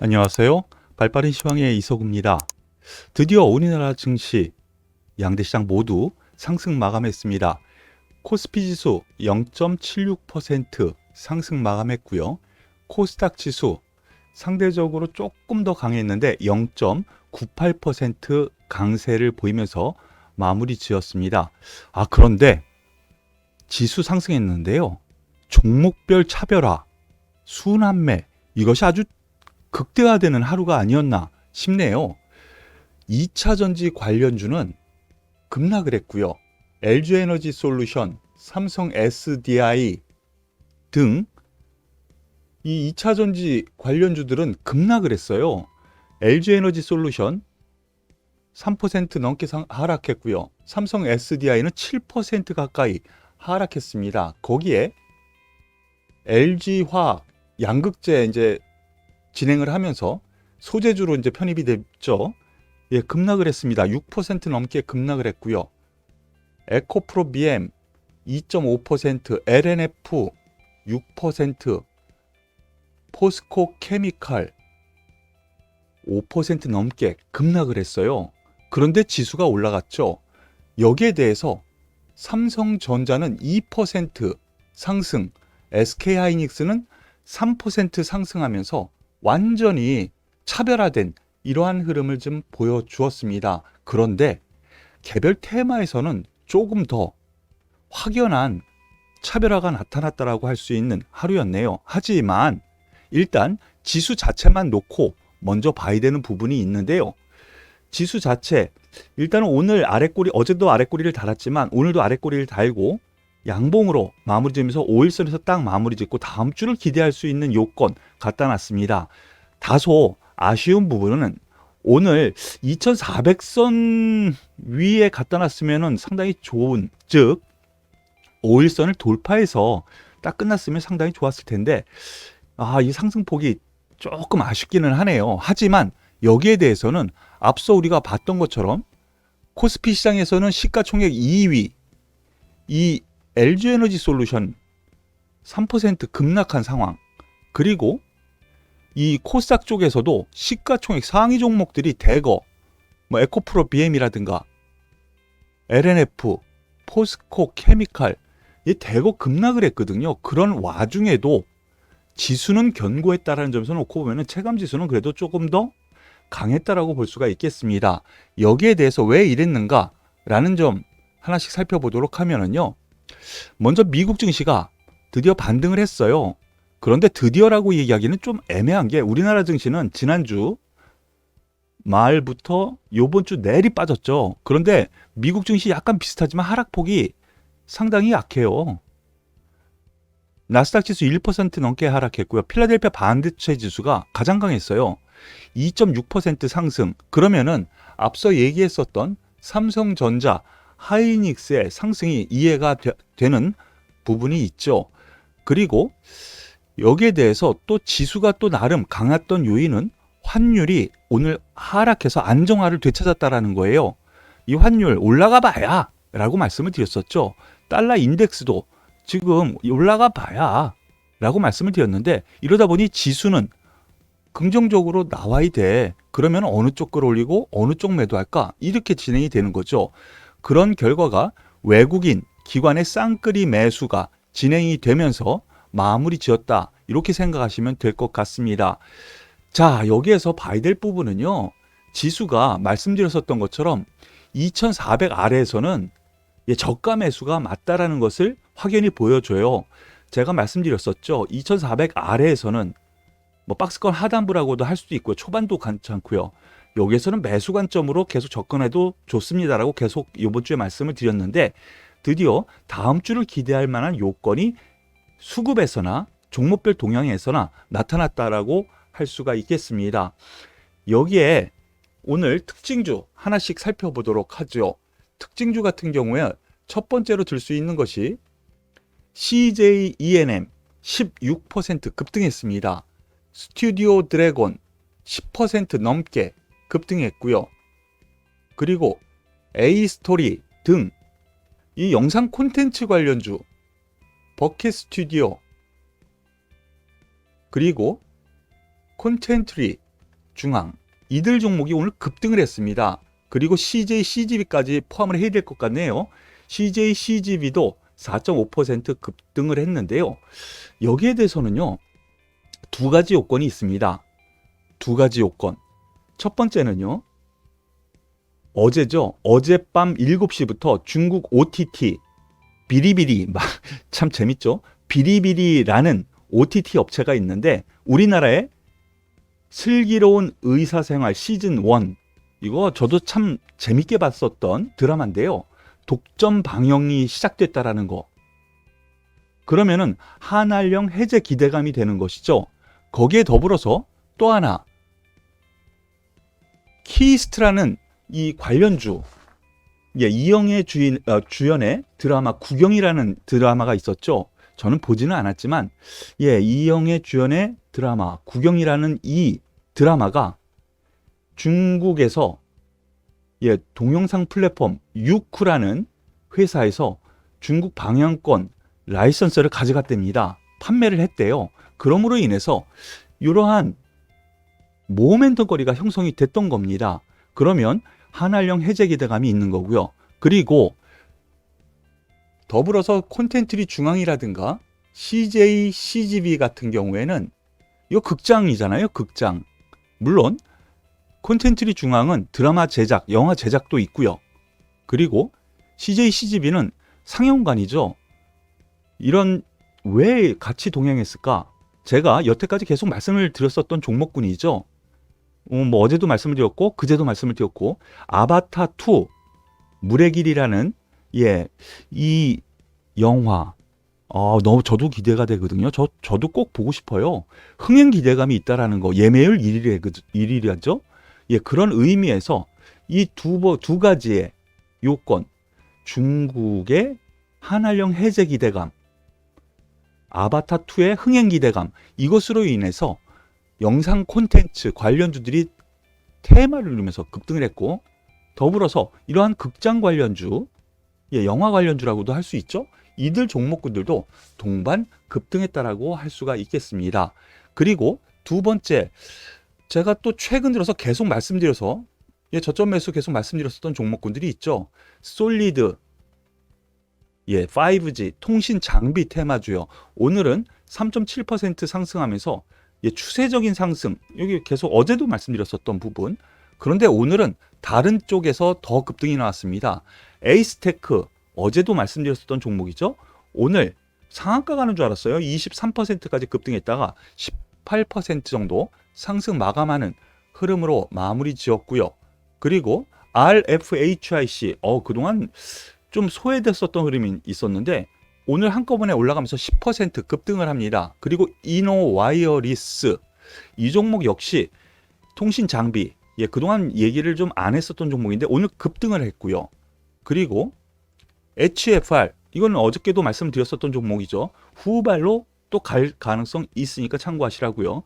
안녕하세요. 발빠른 시황의 이석우입니다. 드디어 우리나라 증시 양대 시장 모두 상승 마감했습니다. 코스피 지수 0.76% 상승 마감했고요. 코스닥 지수 상대적으로 조금 더 강했는데 0.98% 강세를 보이면서 마무리 지었습니다. 그런데 지수 상승했는데요. 종목별 차별화, 순환매 이것이 아주 극대화되는 하루가 아니었나 싶네요. 2차 전지 관련주는 급락을 했고요. LG에너지 솔루션, 삼성 SDI 등 이 2차 전지 관련주들은 급락을 했어요. LG에너지 솔루션 3% 넘게 하락했고요. 삼성 SDI는 7% 가까이 하락했습니다. 거기에 LG화학, 양극재 이제 진행을 하면서 소재주로 이제 편입이 됐죠. 예, 급락을 했습니다. 6% 넘게 급락을 했고요. 에코프로 BM 2.5%, LNF 6%, 포스코 케미칼 5% 넘게 급락을 했어요. 그런데 지수가 올라갔죠. 여기에 대해서 삼성전자는 2% 상승, SK하이닉스는 3% 상승하면서 완전히 차별화된 이러한 흐름을 좀 보여주었습니다. 그런데 개별 테마에서는 조금 더 확연한 차별화가 나타났다라고 할 수 있는 하루였네요. 하지만 일단 지수 자체만 놓고 먼저 봐야 되는 부분이 있는데요. 지수 자체 일단은 오늘 아랫꼬리, 어제도 아랫꼬리를 달았지만 오늘도 아랫꼬리를 달고 양봉으로 마무리 지으면서 5일선에서 딱 마무리 짓고 다음 주를 기대할 수 있는 요건 갖다 놨습니다. 다소 아쉬운 부분은 오늘 2400선 위에 갖다 놨으면 상당히 좋은, 즉 5일선을 돌파해서 딱 끝났으면 상당히 좋았을 텐데 이 상승폭이 조금 아쉽기는 하네요. 하지만 여기에 대해서는 앞서 우리가 봤던 것처럼 코스피 시장에서는 시가총액 2위 이 LG에너지 솔루션 3% 급락한 상황, 그리고 이 코스닥 쪽에서도 시가총액 상위 종목들이 대거 에코프로 BM이라든가 LNF, 포스코 케미칼 이 대거 급락을 했거든요. 그런 와중에도 지수는 견고했다라는 점에서 놓고 보면 체감 지수는 그래도 조금 더 강했다라고 볼 수가 있겠습니다. 여기에 대해서 왜 이랬는가라는 점 하나씩 살펴보도록 하면은요. 먼저 미국 증시가 드디어 반등을 했어요. 그런데 드디어라고 얘기하기는 좀 애매한 게 우리나라 증시는 지난주 말부터 요번 주 내리 빠졌죠. 그런데 미국 증시 약간 비슷하지만 하락폭이 상당히 약해요. 나스닥 지수 1% 넘게 하락했고요. 필라델피아 반도체 지수가 가장 강했어요. 2.6% 상승. 그러면은 앞서 얘기했었던 삼성전자, 하이닉스의 상승이 이해가 되는 부분이 있죠. 그리고 여기에 대해서 또 지수가 또 나름 강했던 요인은 환율이 오늘 하락해서 안정화를 되찾았다라는 거예요. 이 환율 올라가 봐야 라고 말씀을 드렸었죠. 달러 인덱스도 지금 올라가 봐야 라고 말씀을 드렸는데 이러다 보니 지수는 긍정적으로 나와야 돼. 그러면 어느 쪽 끌어올리고 어느 쪽 매도할까? 이렇게 진행이 되는 거죠. 그런 결과가 외국인 기관의 쌍끌이 매수가 진행이 되면서 마무리 지었다. 이렇게 생각하시면 될 것 같습니다. 자, 여기에서 봐야 될 부분은요. 지수가 말씀드렸었던 것처럼 2400 아래에서는 저가 매수가 맞다라는 것을 확연히 보여줘요. 제가 말씀드렸었죠. 2400 아래에서는 박스권 하단부라고도 할 수도 있고요. 초반도 괜찮고요. 여기에서는 매수 관점으로 계속 접근해도 좋습니다라고 계속 이번 주에 말씀을 드렸는데 드디어 다음 주를 기대할 만한 요건이 수급에서나 종목별 동향에서나 나타났다라고 할 수가 있겠습니다. 여기에 오늘 특징주 하나씩 살펴보도록 하죠. 특징주 같은 경우에 첫 번째로 들 수 있는 것이 CJ ENM 16% 급등했습니다. 스튜디오 드래곤 10% 넘게 급등했고요. 그리고 A스토리 등 이 영상 콘텐츠 관련주 버킷 스튜디오 그리고 콘텐트리 중앙 이들 종목이 오늘 급등을 했습니다. 그리고 CJ, CGV까지 포함을 해야 될 것 같네요. CJ, CGV도 4.5% 급등을 했는데요. 여기에 대해서는요, 두 가지 요건이 있습니다. 두 가지 요건. 첫 번째는요, 어제죠. 어젯밤 7시부터 중국 OTT 비리비리, 참 재밌죠? 비리비리라는 OTT 업체가 있는데 우리나라에 슬기로운 의사생활 시즌 1, 이거 저도 참 재밌게 봤었던 드라마인데요. 독점 방영이 시작됐다라는 거. 그러면은 한알령 해제 기대감이 되는 것이죠. 거기에 더불어서 또 하나, 키스트라는 이 관련주, 이영애 주연의 드라마 구경이라는 드라마가 있었죠. 저는 보지는 않았지만, 이영애 주연의 드라마 구경이라는 이 드라마가 중국에서 동영상 플랫폼 유쿠라는 회사에서 중국 방영권 라이선스를 가져갔답니다. 판매를 했대요. 그러므로 인해서 이러한 모멘텀 거리가 형성이 됐던 겁니다. 그러면 한알령 해제 기대감이 있는 거고요. 그리고 더불어서 콘텐츠리 중앙이라든가 CJ, CGV 같은 경우에는 이거 극장이잖아요. 극장. 물론 콘텐츠리 중앙은 드라마 제작, 영화 제작도 있고요. 그리고 CJ, CGV는 상영관이죠. 이런 왜 같이 동행했을까? 제가 여태까지 계속 말씀을 드렸었던 종목군이죠. 뭐 어제도 말씀을 드렸고 그제도 말씀을 드렸고 아바타2 물의 길이라는 이 영화 너무 저도 기대가 되거든요. 저도 꼭 보고 싶어요. 흥행 기대감이 있다라는 거. 예매율 1위라죠. 그런 의미에서 이 두 가지의 요건, 중국의 한알령 해제 기대감, 아바타2의 흥행 기대감, 이것으로 인해서 영상 콘텐츠 관련주들이 테마를 이루면서 급등을 했고, 더불어서 이러한 극장 관련주, 영화 관련주라고도 할 수 있죠. 이들 종목군들도 동반 급등했다라고 할 수가 있겠습니다. 그리고 두 번째, 제가 또 최근 들어서 계속 말씀드려서 저점 매수 계속 말씀드렸었던 종목군들이 있죠. 솔리드, 5G 통신 장비 테마주요. 오늘은 3.7% 상승하면서 추세적인 상승, 여기 계속 어제도 말씀드렸었던 부분. 그런데 오늘은 다른 쪽에서 더 급등이 나왔습니다. 에이스테크, 어제도 말씀드렸었던 종목이죠. 오늘 상한가 가는 줄 알았어요. 23%까지 급등했다가 18% 정도 상승 마감하는 흐름으로 마무리 지었고요. 그리고 RFHIC, 그동안 좀 소외됐었던 흐름이 있었는데 오늘 한꺼번에 올라가면서 10% 급등을 합니다. 그리고 이노와이어리스, 이 종목 역시 통신 장비, 그동안 얘기를 좀 안 했었던 종목인데 오늘 급등을 했고요. 그리고 HFR, 이건 어저께도 말씀드렸었던 종목이죠. 후발로 또 갈 가능성 있으니까 참고하시라고요.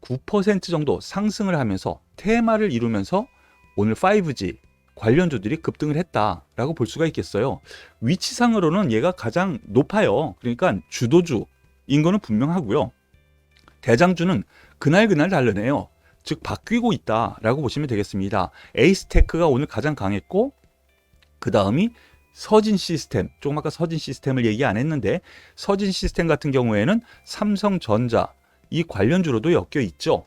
9% 정도 상승을 하면서 테마를 이루면서 오늘 5G 관련주들이 급등을 했다라고 볼 수가 있겠어요. 위치상으로는 얘가 가장 높아요. 그러니까 주도주인 거는 분명하고요. 대장주는 그날 다르네요. 즉 바뀌고 있다라고 보시면 되겠습니다. 에이스테크가 오늘 가장 강했고 그 다음이 서진 시스템, 조금 아까 서진 시스템을 얘기 안 했는데 서진 시스템 같은 경우에는 삼성전자, 이 관련주로도 엮여 있죠.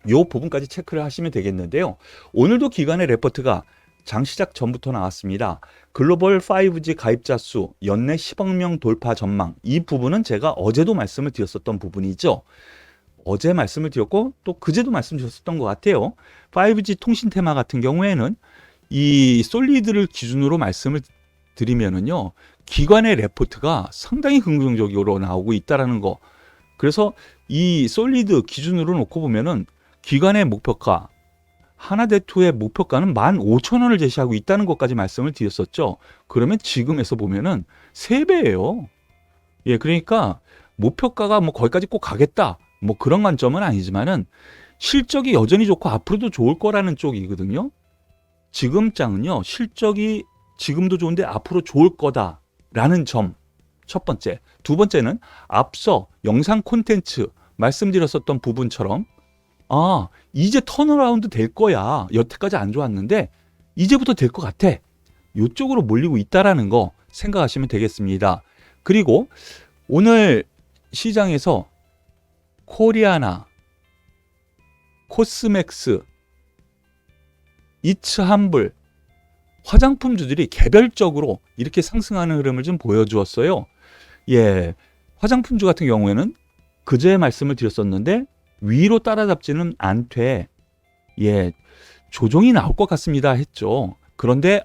이 부분까지 체크를 하시면 되겠는데요. 오늘도 기관의 레포트가 장 시작 전부터 나왔습니다. 글로벌 5G 가입자 수 연내 10억 명 돌파 전망, 이 부분은 제가 어제도 말씀을 드렸었던 부분이죠. 어제 말씀을 드렸고 또 그제도 말씀드렸었던 것 같아요. 5G 통신 테마 같은 경우에는 이 솔리드를 기준으로 말씀을 드리면은요, 기관의 레포트가 상당히 긍정적으로 나오고 있다라는 거. 그래서 이 솔리드 기준으로 놓고 보면은 기관의 목표가, 하나대투의 목표가는 15,000원을 제시하고 있다는 것까지 말씀을 드렸었죠. 그러면 지금에서 보면은 3배예요. 그러니까 목표가가 뭐 거기까지 꼭 가겠다, 뭐 그런 관점은 아니지만은 실적이 여전히 좋고 앞으로도 좋을 거라는 쪽이거든요. 지금 장은요, 실적이 지금도 좋은데 앞으로 좋을 거다라는 점, 첫 번째. 두 번째는 앞서 영상 콘텐츠 말씀드렸었던 부분처럼 아, 이제 턴어라운드 될 거야. 여태까지 안 좋았는데 이제부터 될 것 같아. 이쪽으로 몰리고 있다라는 거 생각하시면 되겠습니다. 그리고 오늘 시장에서 코리아나, 코스맥스, 이츠한불, 화장품주들이 개별적으로 이렇게 상승하는 흐름을 좀 보여주었어요. 예, 화장품주 같은 경우에는 그제 말씀을 드렸었는데 위로 따라잡지는 않되 예, 조정이 나올 것 같습니다 했죠. 그런데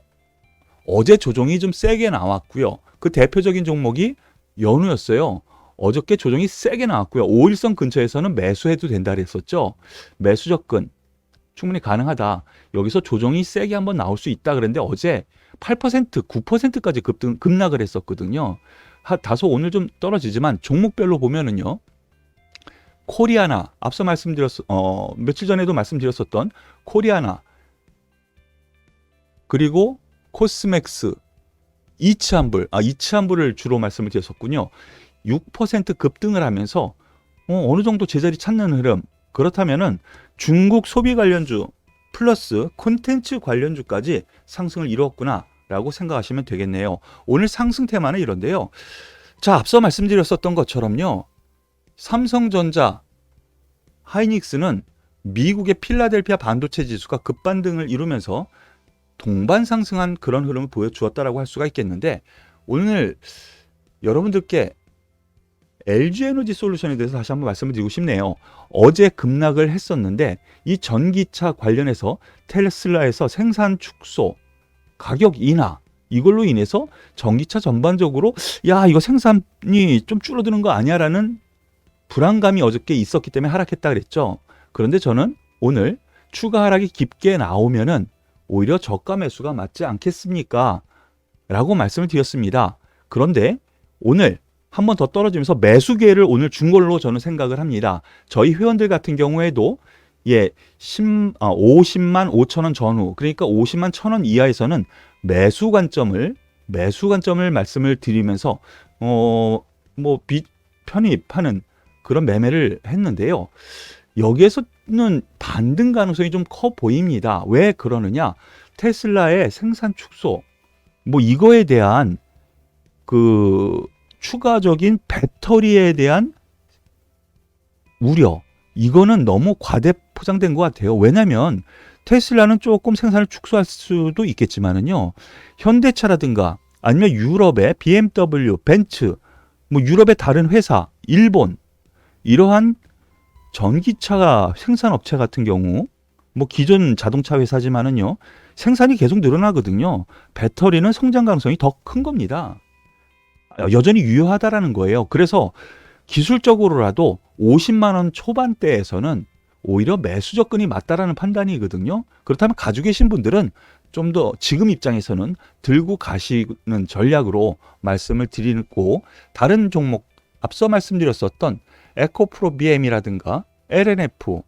어제 조정이 좀 세게 나왔고요. 그 대표적인 종목이 연우였어요. 어저께 조정이 세게 나왔고요. 5일선 근처에서는 매수해도 된다 그랬었죠. 매수 접근 충분히 가능하다. 여기서 조정이 세게 한번 나올 수 있다 그랬는데 어제 8%, 9%까지 급락을 했었거든요. 다소 오늘 좀 떨어지지만 종목별로 보면은요. 코리아나, 앞서 며칠 전에도 말씀드렸었던 코리아나, 그리고 코스맥스, 이츠한불을 주로 말씀을 드렸었군요. 6% 급등을 하면서 어느 정도 제자리 찾는 흐름. 그렇다면은 중국 소비 관련주 플러스 콘텐츠 관련주까지 상승을 이루었구나라고 생각하시면 되겠네요. 오늘 상승 테마는 이런데요. 자, 앞서 말씀드렸었던 것처럼요. 삼성전자, 하이닉스는 미국의 필라델피아 반도체 지수가 급반등을 이루면서 동반 상승한 그런 흐름을 보여주었다라고 할 수가 있겠는데 오늘 여러분들께 LG에너지 솔루션에 대해서 다시 한번 말씀을 드리고 싶네요. 어제 급락을 했었는데 이 전기차 관련해서 테슬라에서 생산 축소, 가격 인하 이걸로 인해서 전기차 전반적으로 야 이거 생산이 좀 줄어드는 거 아니야라는 불안감이 어저께 있었기 때문에 하락했다 그랬죠. 그런데 저는 오늘 추가 하락이 깊게 나오면은 오히려 저가 매수가 맞지 않겠습니까? 라고 말씀을 드렸습니다. 그런데 오늘 한 번 더 떨어지면서 매수 기회를 오늘 준 걸로 저는 생각을 합니다. 저희 회원들 같은 경우에도 50만 5천 원 전후, 그러니까 50만 1,000원 이하에서는 매수 관점을 말씀을 드리면서 편입하는 그런 매매를 했는데요. 여기에서는 반등 가능성이 좀 커 보입니다. 왜 그러느냐? 테슬라의 생산 축소, 이거에 대한 그 추가적인 배터리에 대한 우려, 이거는 너무 과대 포장된 것 같아요. 왜냐하면 테슬라는 조금 생산을 축소할 수도 있겠지만은요, 현대차라든가 아니면 유럽의 BMW, 벤츠, 유럽의 다른 회사, 일본 이러한 전기차 생산업체 같은 경우 기존 자동차 회사지만은요 생산이 계속 늘어나거든요. 배터리는 성장 가능성이 더 큰 겁니다. 여전히 유효하다라는 거예요. 그래서 기술적으로라도 50만 원 초반대에서는 오히려 매수 접근이 맞다라는 판단이거든요. 그렇다면 가지고 계신 분들은 좀 더 지금 입장에서는 들고 가시는 전략으로 말씀을 드리고, 다른 종목 앞서 말씀드렸었던 에코프로 BM이라든가 LNF,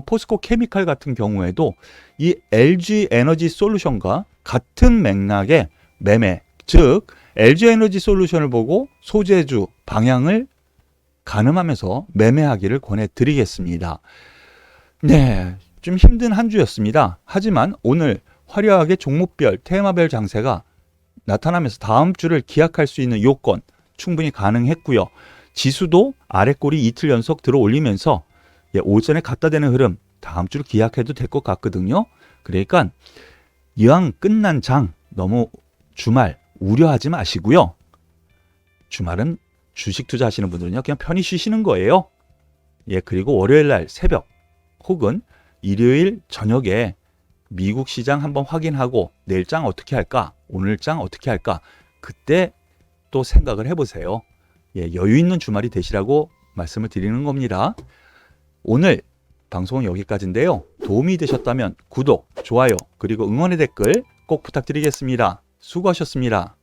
포스코 케미칼 같은 경우에도 이 LG 에너지 솔루션과 같은 맥락의 매매, 즉 LG 에너지 솔루션을 보고 소재주 방향을 가늠하면서 매매하기를 권해드리겠습니다. 네, 좀 힘든 한 주였습니다. 하지만 오늘 화려하게 종목별, 테마별 장세가 나타나면서 다음 주를 기약할 수 있는 요건 충분히 가능했고요. 지수도 아래꼬리 이틀 연속 들어 올리면서 오전에 갖다 대는 흐름 다음 주를 기약해도 될 것 같거든요. 그러니까 이왕 끝난 장 너무 주말 우려하지 마시고요. 주말은 주식 투자하시는 분들은요 그냥 편히 쉬시는 거예요. 그리고 월요일 날 새벽 혹은 일요일 저녁에 미국 시장 한번 확인하고 내일 장 어떻게 할까, 오늘 장 어떻게 할까, 그때 또 생각을 해보세요. 여유 있는 주말이 되시라고 말씀을 드리는 겁니다. 오늘 방송은 여기까지인데요. 도움이 되셨다면 구독, 좋아요, 그리고 응원의 댓글 꼭 부탁드리겠습니다. 수고하셨습니다.